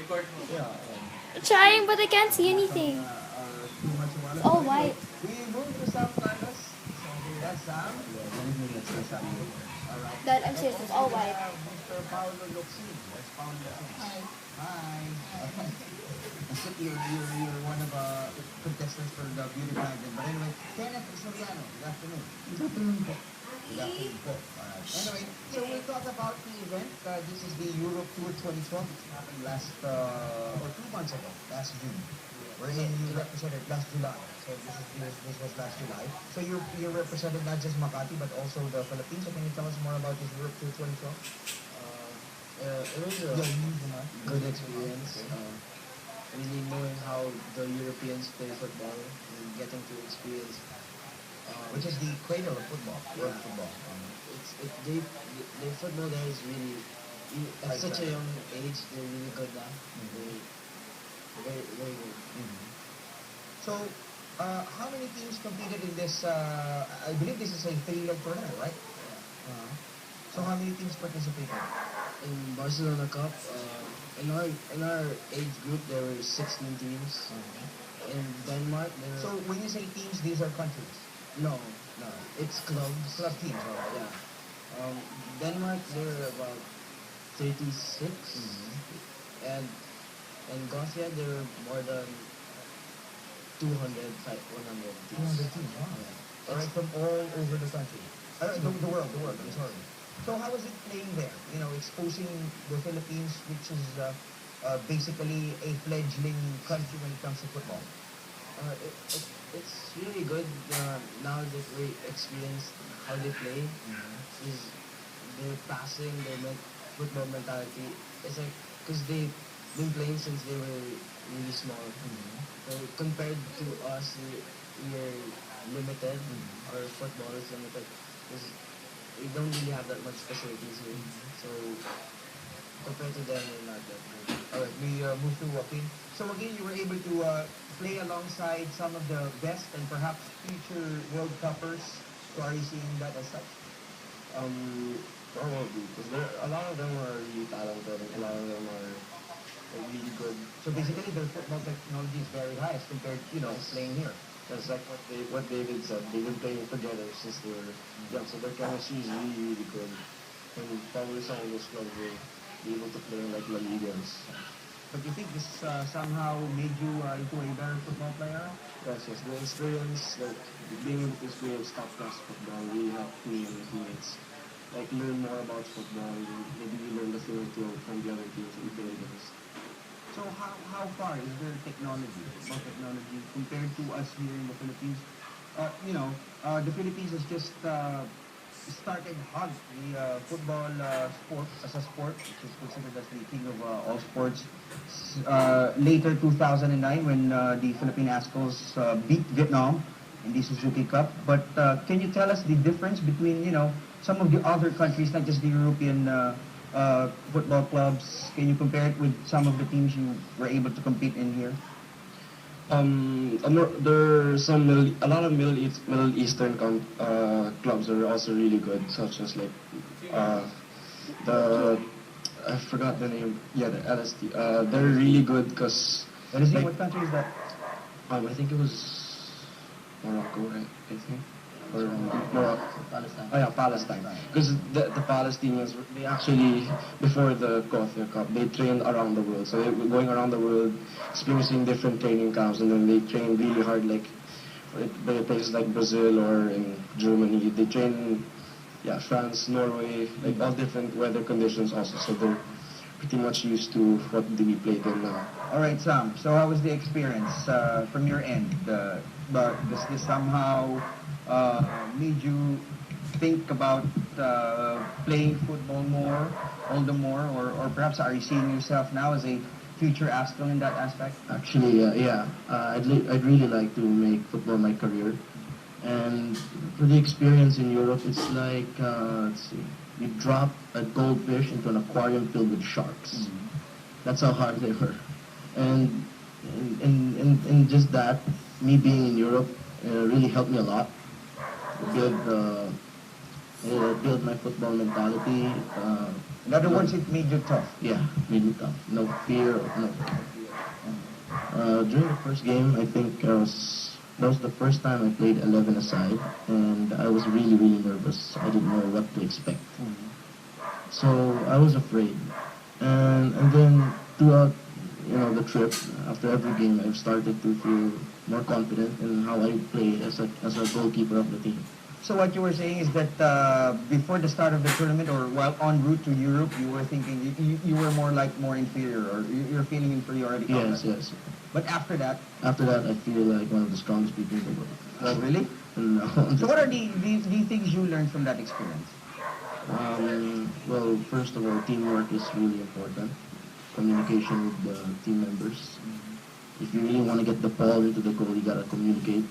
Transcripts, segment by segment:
Yeah. Trying, but I can't see anything. Too much It's water. all So anyway, white. we move to Sam Carlos. So that's Sam. Yeah, anything that's Sam. All right. Dad, I'm And serious. It's also all we white. have Mr. Paolo Locsin. That's Paolo Locsin. Hi. Hi. You're one of contestants for the beauty pageant. But anyway, Kenneth Soriano, good afternoon. Good afternoon po. Good afternoon po. Alright. Anyway, so we'll talk about the event. This is the Europe Tour 2012. It happened last, or 2 months ago, last June. Wherein you represented last July. So this was last July. So you represented not just Makati but also the Philippines. So can you tell us more about this Europe Tour 2012? It was a good experience. Really knowing how the Europeans play football and getting to experience. Which is the cradle of football, world Yeah. football. The football there is really at such a young age. They're really good now. Very very good. So, how many teams competed in this? I believe this is a three-leg tournament, right? So how many teams participated? In Barcelona Cup, in our age group there were 16 teams. In Denmark there were, So when you say teams, these are countries. no, it's clubs. Club teams, all right. Yeah. Denmark there were about 36, and in Gothia there were more than 200, 100 teams. 200 teams, wow. Yeah. All right, from all over the country. The world, I'm sorry. So how was it playing there? You know, exposing the Philippines, which is basically a fledgling country when it comes to football. It's really good now that we experience how they play. Is their passing, football mentality. It's like because they've been playing since they were really small. So compared to us, we're limited. Our football is limited because we don't really have that much facilities here. So compared to them, we're not that good. All right, we move to Joaquin. So again, you were able to play alongside some of the best and perhaps future World Cuppers. So are you seeing that as such? Probably because a lot of them are really talented and a lot of them are really good. So basically, their football technology is very high as compared, playing here. That's like what David said. They've been playing together since they were young, so their chemistry is really, really good. And probably some of those clubs will be able to play in like La Ligas. But you think this somehow made you into a better football player? Yes, the experience, like being able to experience top class football really helped me and my teammates. Like learn more about football. Maybe we learn the thing or two from the other teams that we play against. So how far is their technology, football technology, compared to us here in the Philippines? The Philippines has just started hot the football sport as a sport, which is considered as the king of all sports. Later 2009, when the Philippine Ascos beat Vietnam in the Suzuki Cup. But can you tell us the difference between some of the other countries, not just the European football clubs? Can you compare it with some of the teams you were able to compete in here? There are a lot of Middle Eastern clubs that are also really good, such as like the I forgot the name. Yeah, the LSD. They're really good because What country is that? I think it was Morocco, right? I think. Or Morocco. Palestine. Oh yeah, Palestine. Because the Palestinians, they actually, before the Gothia Cup, they trained around the world. So they were going around the world, experiencing different training camps, and then they train really hard, like in places like Brazil or in Germany. They train, France, Norway, like all different weather conditions also. So they're pretty much used to what we played in now. All right, Sam. So how was the experience from your end? But does this somehow made you think about playing football all the more, or perhaps are you seeing yourself now as a future Astral in that aspect? Actually, I'd really like to make football my career. And for the experience in Europe, it's like, let's see, you drop a goldfish into an aquarium filled with sharks. That's how hard they were. And just that, me being in Europe really helped me a lot. Build It built my football mentality. In other no- words, it made you tough. yeah, really tough. No fear. No. During the first game, I think that was the first time I played 11 aside, and I was really, really nervous. I didn't know what to expect. So I was afraid. And then throughout, the trip, after every game, I've started to feel more confident in how I play as a goalkeeper of the team. So what you were saying is that before the start of the tournament or while en route to Europe, you were thinking you were more inferior or you're feeling inferiority Yes, complex. yes. But after that, After that, I feel like one of the strongest people in the world. well, really? No. So what are the things you learned from that experience? Well, first of all, teamwork is really important. Communication with the team members. If you really want to get the ball into the goal, you gotta communicate.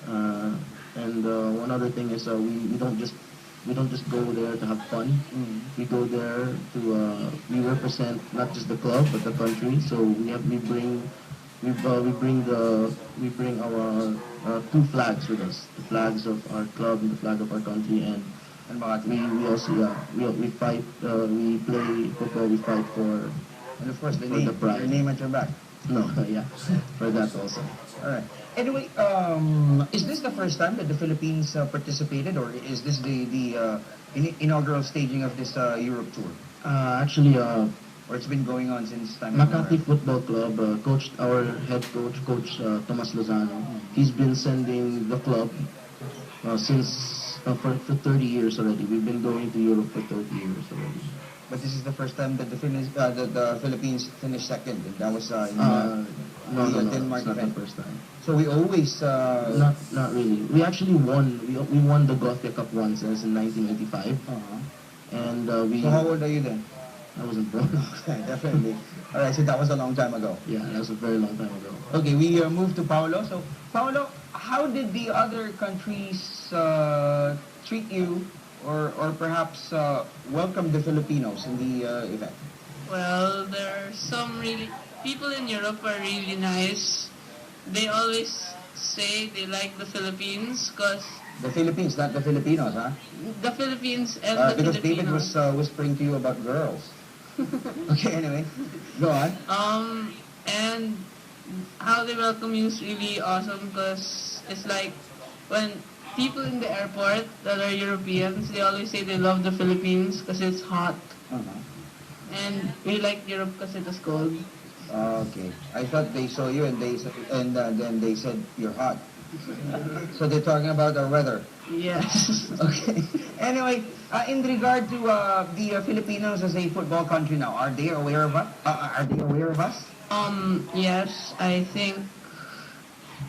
Uh, and one other thing is we don't just go there to have fun. We go there to we represent not just the club but the country. So we bring our two flags with us, the flags of our club and the flag of our country, and And mga we also we fight we play football, we fight for And of course, the For name, the pride. your name at your back. no yeah for that also. All right. Anyway, is this the first time that the Philippines participated, or is this the inaugural staging of this Europe tour, Actually, or it's been going on since time Makati immemorial? Football Club, our head coach Tomas Lozano, he's been sending the club for 30 years already. We've been going to Europe for 30 years already. But this is the first time that the Philippines finished second, and that was in No, the it's Denmark not the event. first time. So we always Not really. We actually won. We won the Gothia Cup once. That's in 1985, and we. So how old are you then? I wasn't born. Definitely. All right, so that was a long time ago. Yeah, that was a very long time ago. Okay, we moved to Paolo. So, Paolo, how did the other countries treat you or perhaps welcome the Filipinos in the event? Well, there are some really people in Europe are really nice. They always say they like the Philippines because The Philippines, not the Filipinos, huh? the Philippines and the Because David was Filipinos. whispering to you about girls. Okay, anyway, go on. And how they welcome you is really awesome because it's like when people in the airport that are Europeans, they always say they love the Philippines because it's hot, and we like Europe because it is cold. Okay, I thought they saw you and then they said you're hot. So they're talking about our weather. Yes. Okay. Anyway, in regard to the Filipinos as a football country now, are they aware of us? Are they aware of us? Yes, I think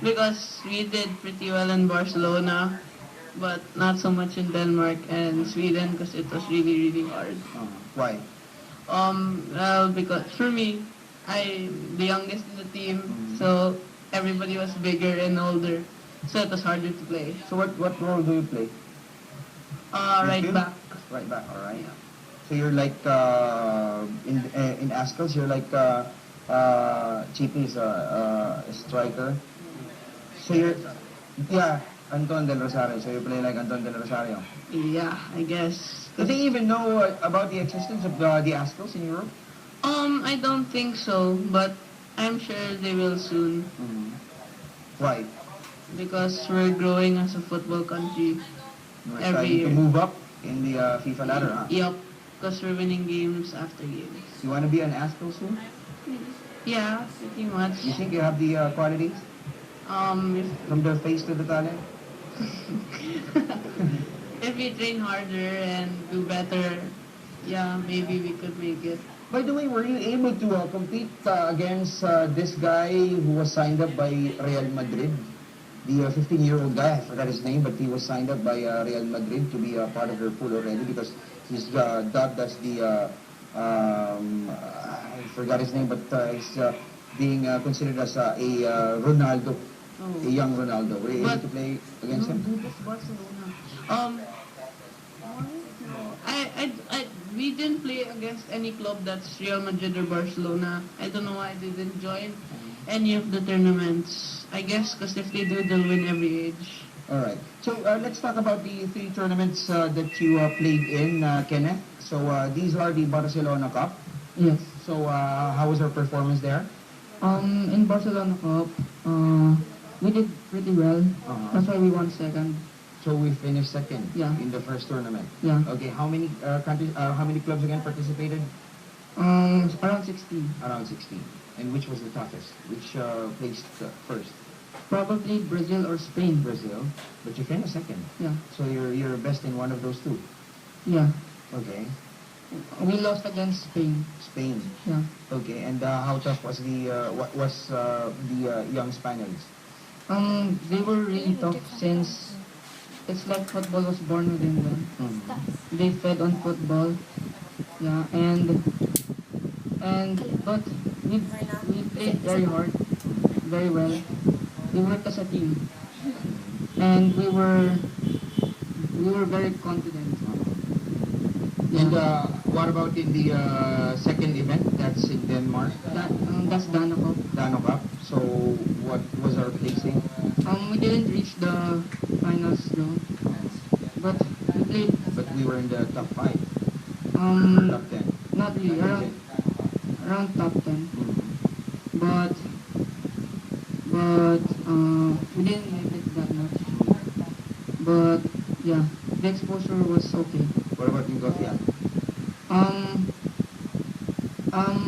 because we did pretty well in Barcelona, but not so much in Denmark and Sweden because it was really, really hard. Why? Well, because for me, I'm the youngest in the team, so everybody was bigger and older, so it was harder to play. So what role do you play? Right Midfield? back. Right back. All right. So you're like in Ascals, you're like Chippy is a striker. So you're Anton Del Rosario. So you play like Anton Del Rosario. Yeah, I guess. Do they even know about the existence of the Ascals in Europe? I don't think so, but I'm sure they will soon Why? because we're growing as a football country. We're Every trying year. to move up in the FIFA ladder, huh? Yup, because we're winning games after games. You want to be an Ascals soon? Yeah, pretty much. You think you have the qualities If from the face to the talent? if we train harder and do better, yeah, maybe we could make it. By the way, were you able to compete against this guy who was signed up by Real Madrid? The 15-year-old guy, I forgot his name, but he was signed up by Real Madrid to be part of their pool already because he's dubbed as the, I forgot his name, but he's being considered as a Ronaldo, a young Ronaldo. Were you able to play against him? Barcelona. We didn't play against any club that's Real Madrid or Barcelona. I don't know why they didn't join any of the tournaments. I guess because if they do, they'll win every age. All right. So let's talk about the three tournaments that you played in, Kenneth. So these are the Barcelona Cup. Yes. So how was our performance there? In Barcelona Cup, we did pretty well. That's why we won second. So we finished second Yeah. in the first tournament. Yeah. Okay. How many countries? How many clubs again participated? Around 16. Around 16. And which was the toughest? Which placed first? Probably Brazil or Spain. Brazil. But you finished second. Yeah. So you're best in one of those two. Yeah. Okay. We lost against Spain. Spain. Yeah. Okay. And how tough was what was the young Spaniards? They were really tough since it's like football was born within them. They fed on football. Yeah, but we played very hard, very well. We worked as a team, and we were very confident. And what about in the second event? That's in Denmark, That's Dana Cup. Dano Cup. So what was our placing? We didn't reach the finals though, but we played. But we were in the top 5, top 10. Not really, around top 10. But we didn't make it that much. But yeah, the exposure was okay. What about in Gothia?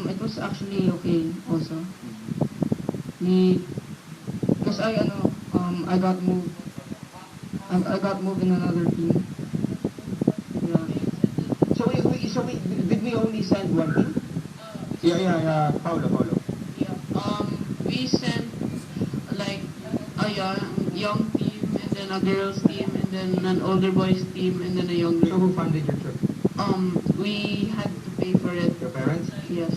It was actually okay also. Because I got moved. I got moved in another team. Yeah. So did we only send one team? Yeah. Paulo. Yeah. We sent like a young team, and then a girls team, and then an older boys team, and then a So younger. who funded your trip? We had to pay for it. Your parents? Yes.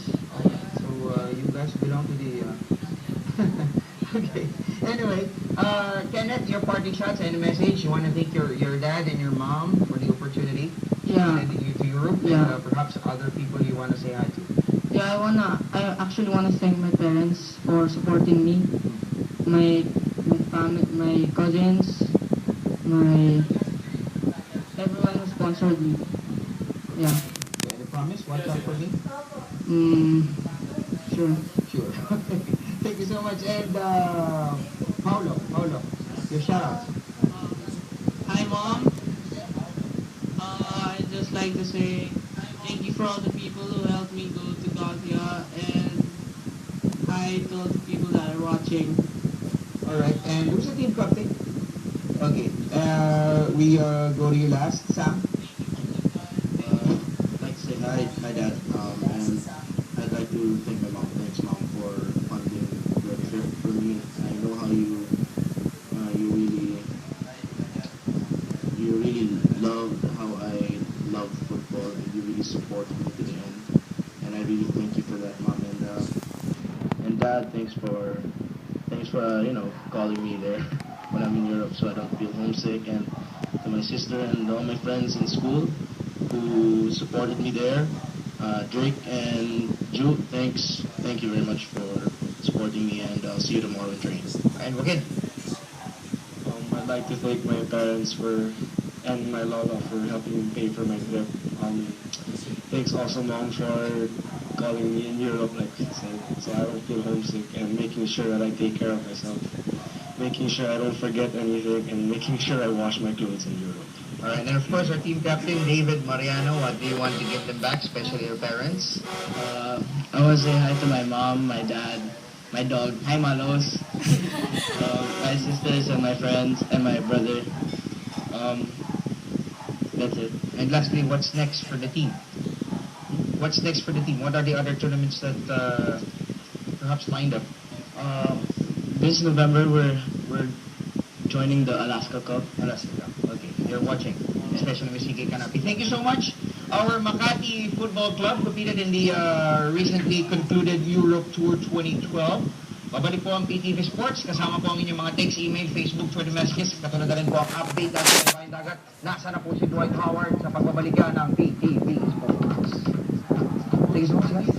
So you guys belong to the. Okay. Anyway, Kenneth, your parting shots and message. You want to thank your dad and your mom for the opportunity Yeah. sending you to Europe, Yeah. and perhaps other people you want to say hi to. Yeah, I actually wanna thank my parents for supporting me, my family, my cousins, everyone who sponsored me. Yeah. Any promise? Watch out for me. Sure. Sure. Thank you so much. And Paulo, your shout out. Hi, Mom. I'd just like to say thank you for all the people who helped me go to Gothia, and hi to all the people that are watching. All right. And who's the team captain? Okay. We go to you last, Sam. I'd like to say hi Dad, and I'd like to thank my mom. Thanks Mom for funding the trip for me. I know how you really loved how I love football, and you really supported me to the end. And I really thank you for that, Mom, and Dad. Thanks for calling me there when I'm in Europe, so I don't feel homesick. And to my sister and all my friends in school who supported me there, Drake and Ju, thank you very much for supporting me, and I'll see you tomorrow in training. And Joaquin. I'd like to thank my parents and my Lola for helping me pay for my trip. Thanks also Mom for calling me in Europe, like she said, so I don't feel homesick, and making sure that I take care of myself, making sure I don't forget anything, and making sure I wash my clothes in Europe. All right. And of course, our team captain, David Mariano. What do you want to give them back, especially your parents? I want to say hi to my mom, my dad, my dog, hi Malos, my sisters and my friends and my brother. That's it. And lastly, what's next for the team? What's next for the team? What are the other tournaments that perhaps lined up? This November we're joining the Alaska Cup. Alaska. Okay, you're watching, especially with CK Canapi. Thank you so much. Our Makati Football Club competed in the recently concluded Europe Tour 2012. Babalik po ang PTV Sports. Kasama po ang inyong mga text, email, Facebook, Twitter messages. Katulad na rin po ang update natin sa Bayan Dagat. Nasa na po si Dwight Howard sa pagbabalikan ng PTV Sports. Thank you so much, guys.